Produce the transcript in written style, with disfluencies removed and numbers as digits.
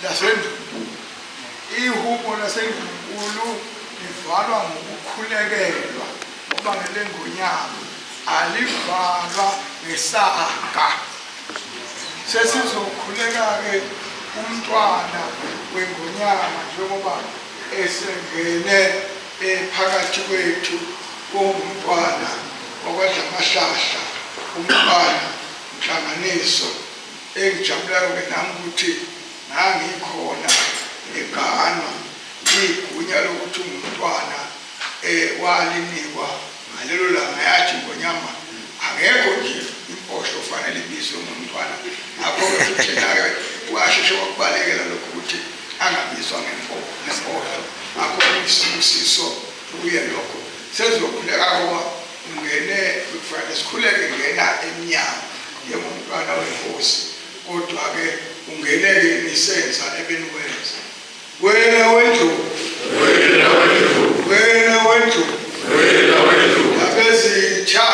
lasendulo. Ihubo lasendunkulu livalwa ngokukhulekelwa okubangele ngonyama, alivalwa ngesaga. Sesizokhuleka-ke umntwana wengonyama njengoba esengene phakathi kwethu kungumntwana wakwaDlamahlahla, umntwana nhlanganiso engijabulayo-ke nami ukuthi nangikhona eganwa igunya lokuthi ungumntwana walinikwa ngalelo langa yathi ngonyama angekho nje impohlo fanele ibizwe ngumntwana. Ngakho-ke futhi naye washeshe wakubalekela lokhu ukuthi angabizwa ngempohlo. Ngakho isibusiso kuye lokho. Sezokhuleka ngoba ungene kufanele sikhuleke ngena emnyango njengomntwana wenkosi, kodwa-ke ungene-ke nisenza ebeniwenza. Wena wendlu, labezitha